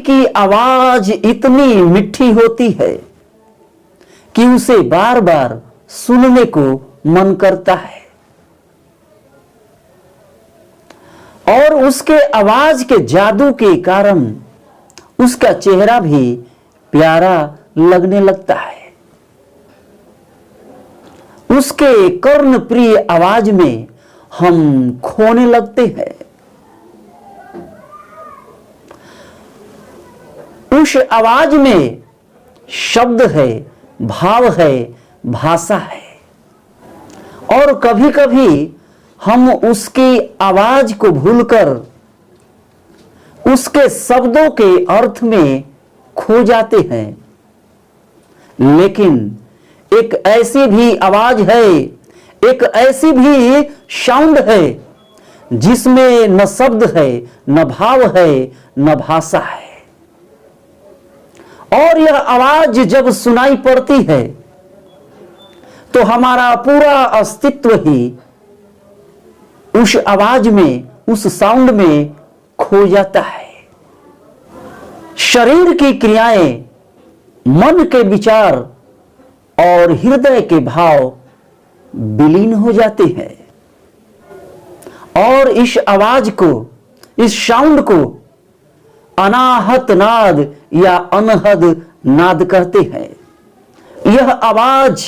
की आवाज इतनी मीठी होती है कि उसे बार बार सुनने को मन करता है और उसके आवाज के जादू के कारण उसका चेहरा भी प्यारा लगने लगता है। उसके कर्ण प्रिय आवाज में हम खोने लगते हैं। उस आवाज में शब्द है, भाव है, भाषा है और कभी कभी हम उसकी आवाज को भूलकर उसके शब्दों के अर्थ में खो जाते हैं। लेकिन एक ऐसी भी आवाज है, एक ऐसी भी साउंड है जिसमें न शब्द है, न भाव है, न भाषा है और यह आवाज जब सुनाई पड़ती है तो हमारा पूरा अस्तित्व ही उस आवाज में, उस साउंड में खो जाता है। शरीर की क्रियाएं, मन के विचार और हृदय के भाव विलीन हो जाते हैं और इस आवाज को, इस साउंड को अनाहत नाद या अनहद नाद कहते हैं। यह आवाज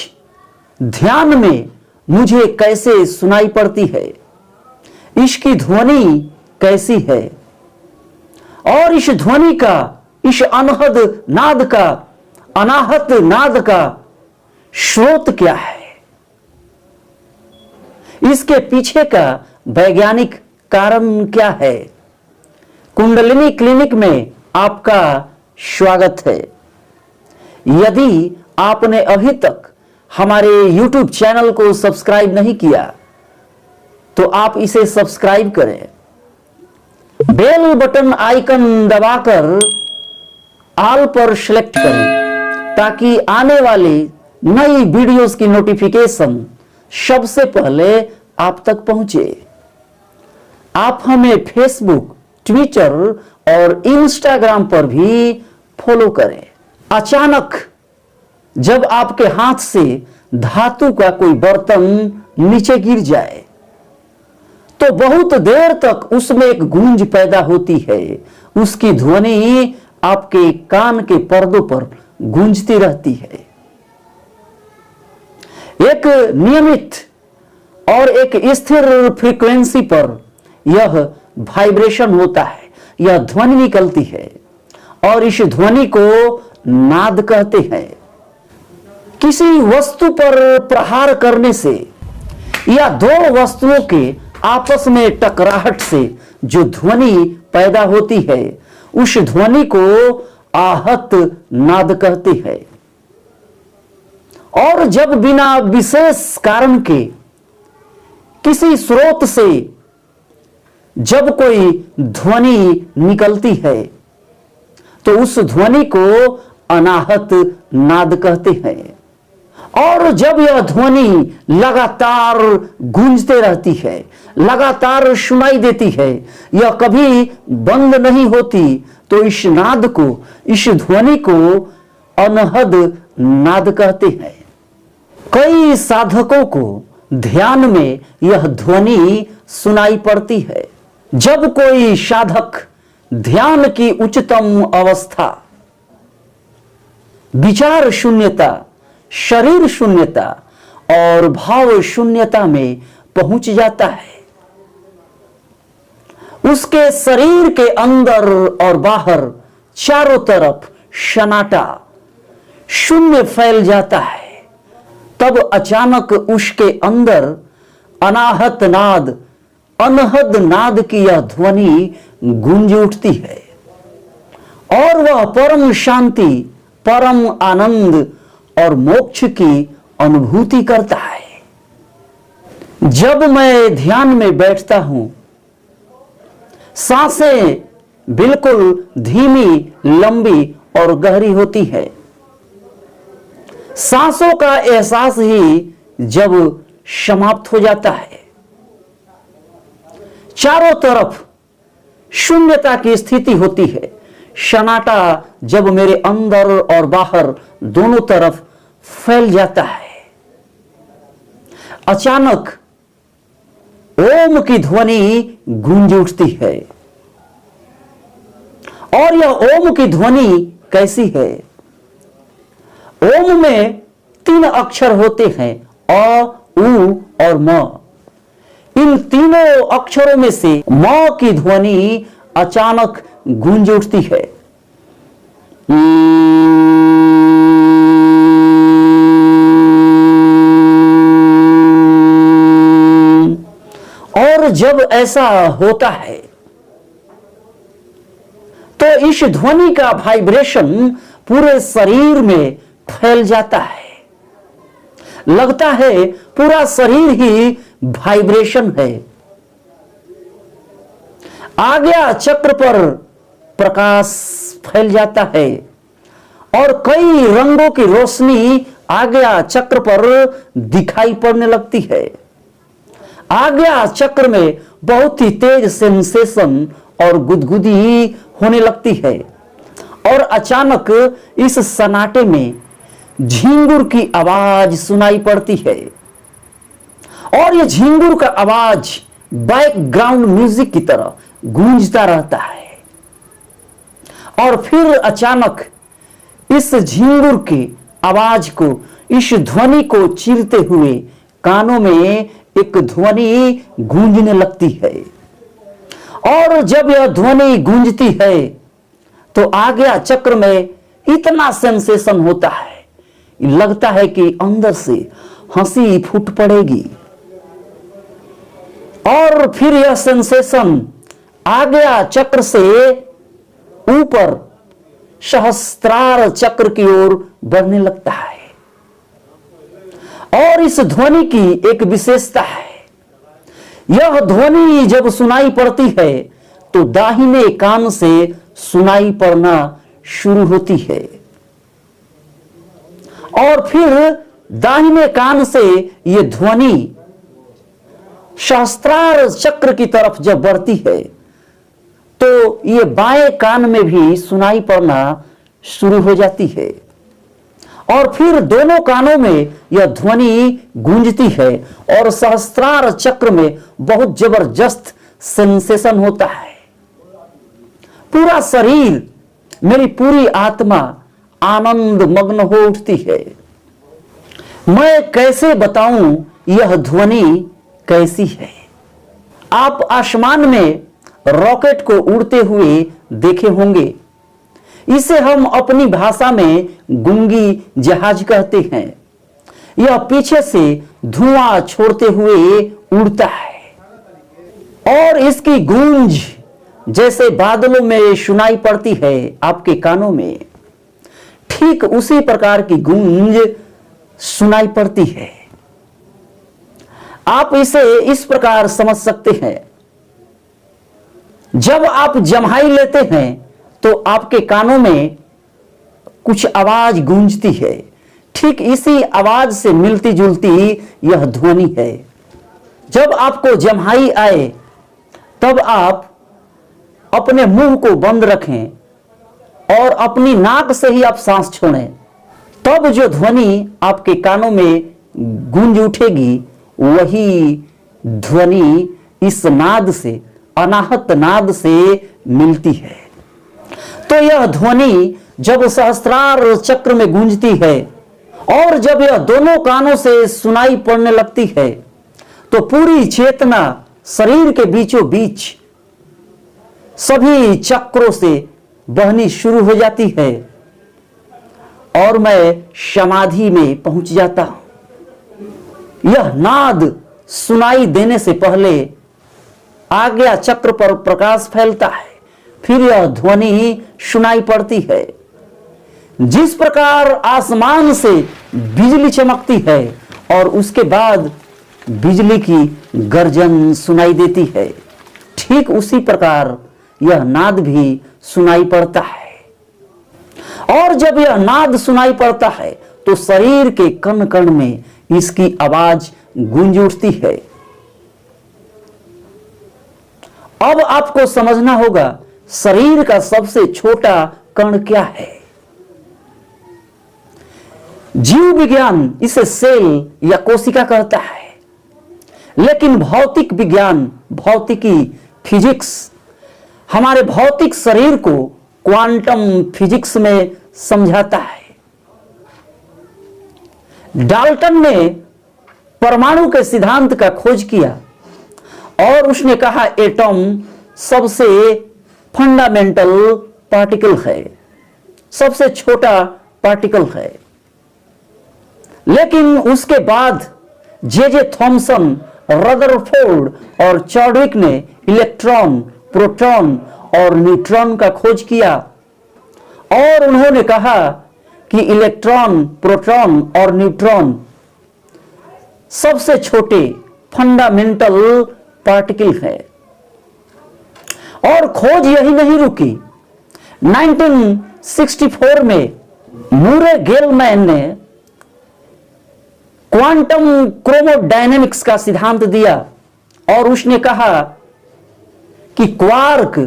ध्यान में मुझे कैसे सुनाई पड़ती है, इसकी ध्वनि कैसी है और इस ध्वनि का, इस अनहद नाद का, अनाहत नाद का स्रोत क्या है, इसके पीछे का वैज्ञानिक कारण क्या है। कुंडलिनी क्लिनिक में आपका स्वागत है। यदि आपने अभी तक हमारे YouTube चैनल को सब्सक्राइब नहीं किया तो आप इसे सब्सक्राइब करें, बेल बटन आइकन दबाकर ऑल पर सिलेक्ट करें ताकि आने वाली नई वीडियोस की नोटिफिकेशन सबसे पहले आप तक पहुंचे। आप हमें फेसबुक, ट्विटर और इंस्टाग्राम पर भी फॉलो करें। अचानक जब आपके हाथ से धातु का कोई बर्तन नीचे गिर जाए तो बहुत देर तक उसमें एक गूंज पैदा होती है। उसकी ध्वनि आपके कान के पर्दों पर गूंजती रहती है। एक नियमित और एक स्थिर फ्रीक्वेंसी पर यह वाइब्रेशन होता है, यह ध्वनि निकलती है और इस ध्वनि को नाद कहते हैं। किसी वस्तु पर प्रहार करने से या दो वस्तुओं के आपस में टकराहट से जो ध्वनि पैदा होती है उस ध्वनि को आहत नाद कहते हैं। और जब बिना विशेष कारण के किसी स्रोत से जब कोई ध्वनि निकलती है तो उस ध्वनि को अनाहत नाद कहते हैं। और जब यह ध्वनि लगातार गूंजते रहती है, लगातार सुनाई देती है, यह कभी बंद नहीं होती तो इस नाद को, इस ध्वनि को अनहद नाद कहते हैं। कई साधकों को ध्यान में यह ध्वनि सुनाई पड़ती है। जब कोई साधक ध्यान की उच्चतम अवस्था, विचार शून्यता, शरीर शून्यता और भाव शून्यता में पहुंच जाता है, उसके शरीर के अंदर और बाहर चारों तरफ सन्नाटा, शून्य फैल जाता है, तब अचानक उसके अंदर अनाहत नाद, अनहद नाद की यह ध्वनि गूंज उठती है और वह परम शांति, परम आनंद और मोक्ष की अनुभूति करता है। जब मैं ध्यान में बैठता हूं, सांसें बिल्कुल धीमी, लंबी और गहरी होती है। सांसों का एहसास ही जब समाप्त हो जाता है, चारों तरफ शून्यता की स्थिति होती है, सन्नाटा जब मेरे अंदर और बाहर दोनों तरफ फैल जाता है, अचानक ओम की ध्वनि गूंज उठती है। और यह ओम की ध्वनि कैसी है? ओम में 3 अक्षर होते हैं, अ, उ और म। इन तीनों अक्षरों में से म की ध्वनि अचानक गूंज उठती है। और जब ऐसा होता है तो इस ध्वनि का वाइब्रेशन पूरे शरीर में फैल जाता है। लगता है पूरा शरीर ही वाइब्रेशन है। आज्ञा चक्र पर प्रकाश फैल जाता है और कई रंगों की रोशनी आज्ञा चक्र पर दिखाई पड़ने लगती है। आज्ञा चक्र में बहुत ही तेज सेंसेशन और गुदगुदी होने लगती है और अचानक इस सन्नाटे में झिंगुर की आवाज सुनाई पड़ती है और यह झिंगुर का आवाज बैकग्राउंड म्यूजिक की तरह गूंजता रहता है। और फिर अचानक इस झिंगुर की आवाज को, इस ध्वनि को चीरते हुए कानों में एक ध्वनि गूंजने लगती है। और जब यह ध्वनि गूंजती है तो आज्ञा चक्र में इतना सेंसेशन होता है, लगता है कि अंदर से हंसी फूट पड़ेगी। और फिर यह सेंसेशन आज्ञा चक्र से ऊपर सहस्त्रार चक्र की ओर बढ़ने लगता है। और इस ध्वनि की एक विशेषता है, यह ध्वनि जब सुनाई पड़ती है तो दाहिने कान से सुनाई पड़ना शुरू होती है और फिर दाहिने कान से यह ध्वनि सहस्त्रार चक्र की तरफ जब बढ़ती है तो यह बाएं कान में भी सुनाई पड़ना शुरू हो जाती है और फिर दोनों कानों में यह ध्वनि गूंजती है और सहस्त्रार चक्र में बहुत जबरदस्त सेंसेशन होता है। पूरा शरीर, मेरी पूरी आत्मा आनंद मग्न हो उठती है। मैं कैसे बताऊं यह ध्वनि कैसी है? आप आसमान में रॉकेट को उड़ते हुए देखे होंगे। इसे हम अपनी भाषा में गूंगी जहाज कहते हैं। यह पीछे से धुआं छोड़ते हुए उड़ता है और इसकी गूंज जैसे बादलों में सुनाई पड़ती है आपके कानों में, ठीक उसी प्रकार की गूंज सुनाई पड़ती है। आप इसे इस प्रकार समझ सकते हैं, जब आप जम्हाई लेते हैं तो आपके कानों में कुछ आवाज गूंजती है, ठीक इसी आवाज से मिलती जुलती यह ध्वनि है। जब आपको जम्हाई आए तब आप अपने मुंह को बंद रखें और अपनी नाक से ही आप सांस छोड़ें, तब जो ध्वनि आपके कानों में गूंज उठेगी वही ध्वनि इस नाद से, अनाहत नाद से मिलती है। तो यह ध्वनि जब सहस्त्रार चक्र में गूंजती है और जब यह दोनों कानों से सुनाई पड़ने लगती है तो पूरी चेतना शरीर के बीचों बीच सभी चक्रों से बहनी शुरू हो जाती है और मैं समाधि में पहुंच जाता हूं। यह नाद सुनाई देने से पहले आज्ञा चक्र पर प्रकाश फैलता है, फिर यह ध्वनि सुनाई पड़ती है। जिस प्रकार आसमान से बिजली चमकती है और उसके बाद बिजली की गर्जन सुनाई देती है, ठीक उसी प्रकार यह नाद भी सुनाई पड़ता है। और जब यह नाद सुनाई पड़ता है तो शरीर के कण कण में इसकी आवाज गूंज उठती है। अब आपको समझना होगा शरीर का सबसे छोटा कण क्या है? जीव विज्ञान इसे सेल या कोशिका कहता है, लेकिन भौतिक विज्ञान, भौतिकी, फिजिक्स हमारे भौतिक शरीर को क्वांटम फिजिक्स में समझाता है। डाल्टन ने परमाणु के सिद्धांत का खोज किया और उसने कहा एटम सबसे फंडामेंटल पार्टिकल है, सबसे छोटा पार्टिकल है। लेकिन उसके बाद जे थॉमसन, रदरफोर्ड और चॉडविक ने इलेक्ट्रॉन, प्रोटॉन और न्यूट्रॉन का खोज किया और उन्होंने कहा कि इलेक्ट्रॉन, प्रोटॉन और न्यूट्रॉन सबसे छोटे फंडामेंटल पार्टिकल है। और खोज यही नहीं रुकी। 1964 में मूरे गेलमैन ने क्वांटम क्रोमोडायनेमिक्स का सिद्धांत दिया और उसने कहा कि क्वार्क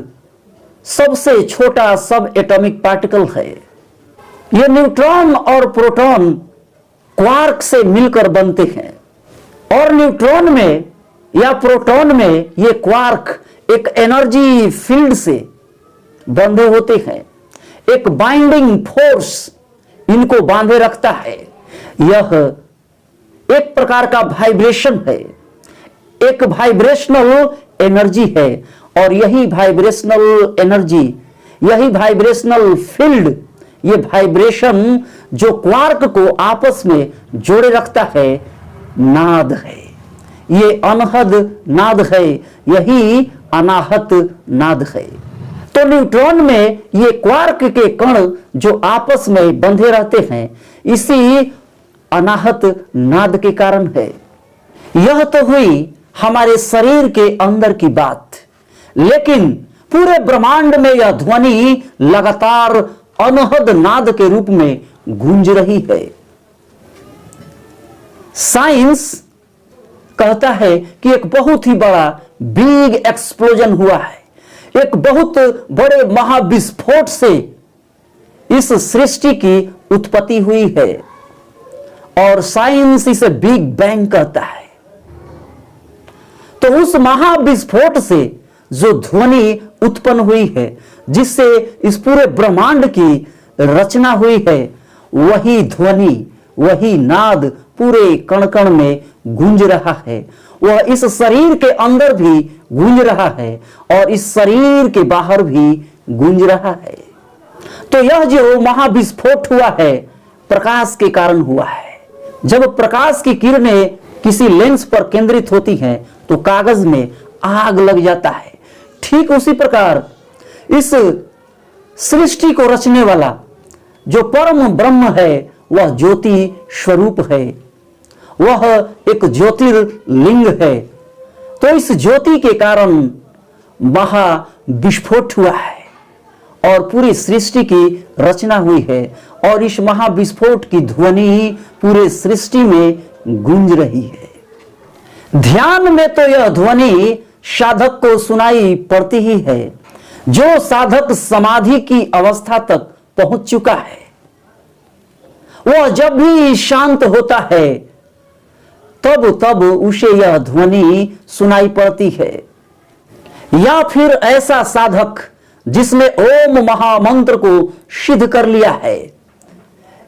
सबसे छोटा सब एटॉमिक पार्टिकल है। ये न्यूट्रॉन और प्रोटॉन क्वार्क से मिलकर बनते हैं और न्यूट्रॉन में या प्रोटॉन में ये क्वार्क एक एनर्जी फील्ड से बंधे होते हैं। एक बाइंडिंग फोर्स इनको बांधे रखता है। यह एक प्रकार का वाइब्रेशन है, एक वाइब्रेशनल एनर्जी है और यही वाइब्रेशनल एनर्जी, यही वाइब्रेशनल फील्ड, ये वाइब्रेशन जो क्वार्क को आपस में जोड़े रखता है, नाद है। ये अनहद नाद है, यही अनाहत नाद है। तो न्यूट्रॉन में ये क्वार्क के कण जो आपस में बंधे रहते हैं, इसी अनाहत नाद के कारण है। यह तो हुई हमारे शरीर के अंदर की बात, लेकिन पूरे ब्रह्मांड में यह ध्वनि लगातार अनहद नाद के रूप में गूंज रही है। साइंस कहता है कि एक बहुत ही बड़ा बिग एक्सप्लोजन हुआ है, एक बहुत बड़े महाविस्फोट से इस सृष्टि की उत्पत्ति हुई है और साइंस इसे बिग बैंग कहता है। तो उस महाविस्फोट से जो ध्वनि उत्पन्न हुई है, जिससे इस पूरे ब्रह्मांड की रचना हुई है, वही ध्वनि, वही नाद पूरे कण कण में गूंज रहा है। वह इस शरीर के अंदर भी गूंज रहा है और इस शरीर के बाहर भी गूंज रहा है। तो यह जो महाविस्फोट हुआ है, प्रकाश के कारण हुआ है। जब प्रकाश की किरणें किसी लेंस पर केंद्रित होती हैं तो कागज में आग लग जाता है। ठीक उसी प्रकार इस सृष्टि को रचने वाला जो परम ब्रह्म है, वह ज्योति स्वरूप है, वह एक ज्योतिर्लिंग है। तो इस ज्योति के कारण महाविस्फोट हुआ है और पूरी सृष्टि की रचना हुई है और इस महाविस्फोट की ध्वनि पूरे सृष्टि में गूंज रही है। ध्यान में तो यह ध्वनि साधक को सुनाई पड़ती ही है। जो साधक समाधि की अवस्था तक पहुंच चुका है, वह जब भी शांत होता है तब उसे यह ध्वनि सुनाई पड़ती है। या फिर ऐसा साधक जिसने ओम महामंत्र को सिद्ध कर लिया है,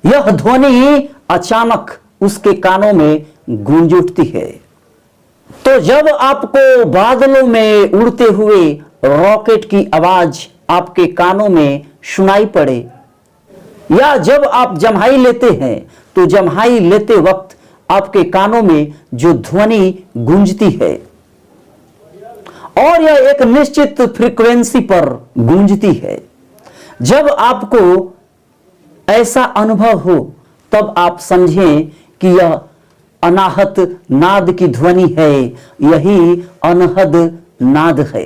यह ध्वनि अचानक उसके कानों में गूंज उठती है। तो जब आपको बादलों में उड़ते हुए रॉकेट की आवाज आपके कानों में सुनाई पड़े, या जब आप जम्हाई लेते हैं तो जम्हाई लेते वक्त आपके कानों में जो ध्वनि गूंजती है और यह एक निश्चित फ्रीक्वेंसी पर गूंजती है, जब आपको ऐसा अनुभव हो तब आप समझें कि यह अनाहत नाद की ध्वनि है, यही अनहद नाद है।